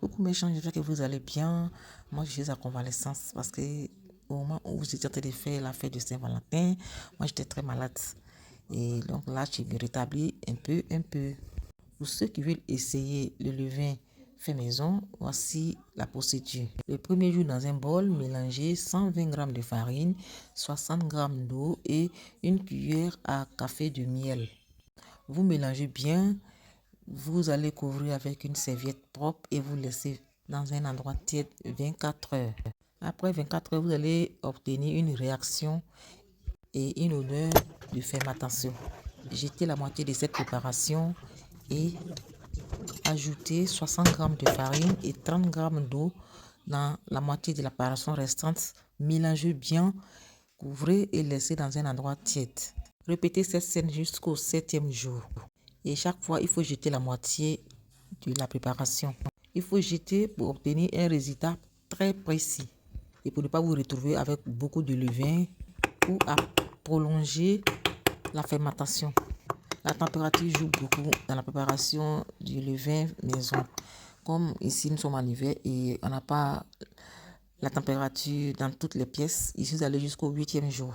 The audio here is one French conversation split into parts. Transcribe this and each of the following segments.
Coucou mes gens, j'espère que vous allez bien. Moi, je suis à convalescence parce que au moment où vous étiez en train de faire la fête de Saint-Valentin, moi, j'étais très malade. Et donc là, je me rétablis un peu. Pour ceux qui veulent essayer le levain fait maison, voici la procédure. Le premier jour, dans un bol, mélangez 120 g de farine, 60 g d'eau et une cuillère à café de miel. Vous mélangez bien. Vous allez couvrir avec une serviette propre et vous laisser dans un endroit tiède 24 heures. Après 24 heures, vous allez obtenir une réaction et une odeur de fermentation. Jetez la moitié de cette préparation et ajoutez 60 g de farine et 30 g d'eau dans la moitié de la préparation restante. Mélangez bien, couvrez et laissez dans un endroit tiède. Répétez cette scène jusqu'au 7e jour. Et chaque fois, il faut jeter la moitié de la préparation. Il faut jeter pour obtenir un résultat très précis. Et pour ne pas vous retrouver avec beaucoup de levain ou à prolonger la fermentation. La température joue beaucoup dans la préparation du levain maison. Comme ici, nous sommes en hiver et on n'a pas la température dans toutes les pièces. Ici, vous allez jusqu'au 8e jour.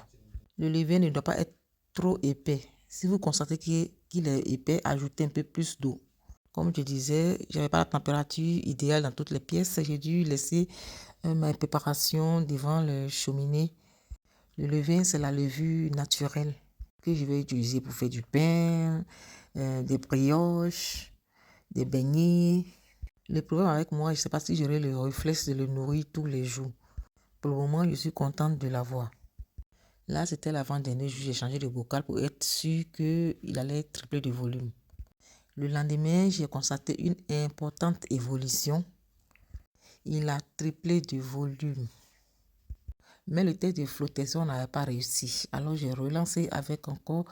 Le levain ne doit pas être trop épais. Si vous constatez qu'il est épais, ajoutez un peu plus d'eau. Comme je disais, je n'avais pas la température idéale dans toutes les pièces. J'ai dû laisser ma préparation devant le cheminée. Le levain, c'est la levure naturelle que je vais utiliser pour faire du pain, des brioches, des beignets. Le problème avec moi, je ne sais pas si j'aurai le réflexe de le nourrir tous les jours. Pour le moment, je suis contente de l'avoir. Là, c'était l'avant-dernier jour, j'ai changé de bocal pour être sûr qu'il allait tripler de volume. Le lendemain, j'ai constaté une importante évolution. Il a triplé de volume. Mais le test de flottaison n'avait pas réussi. Alors, j'ai relancé avec encore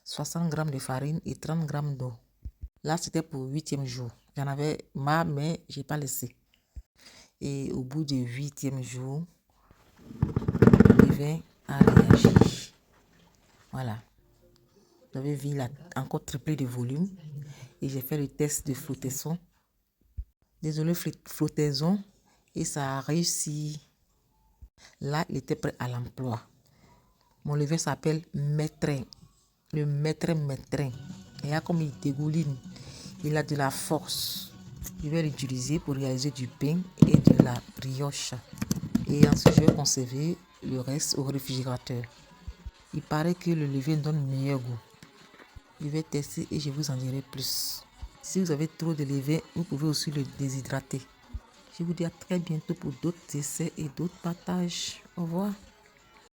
60 g de farine et 30 g d'eau. Là, c'était pour le 8e jour. J'en avais marre, mais je n'ai pas laissé. Et au bout du 8e jour, le levain a réagi. Voilà. Vous avez vu, il a encore triplé de volume. Et j'ai fait le test de flottaison. Désolé, flottaison. Et ça a réussi. Là, il était prêt à l'emploi. Mon levain s'appelle Maîtrin. Le Maîtrin. Et là, comme il dégouline, il a de la force. Je vais l'utiliser pour réaliser du pain et de la brioche. Et ensuite, je vais conserver le reste au réfrigérateur. Il paraît que le levain donne meilleur goût. Je vais tester et je vous en dirai plus. Si vous avez trop de levain, vous pouvez aussi le déshydrater. Je vous dis à très bientôt pour d'autres essais et d'autres partages. Au revoir.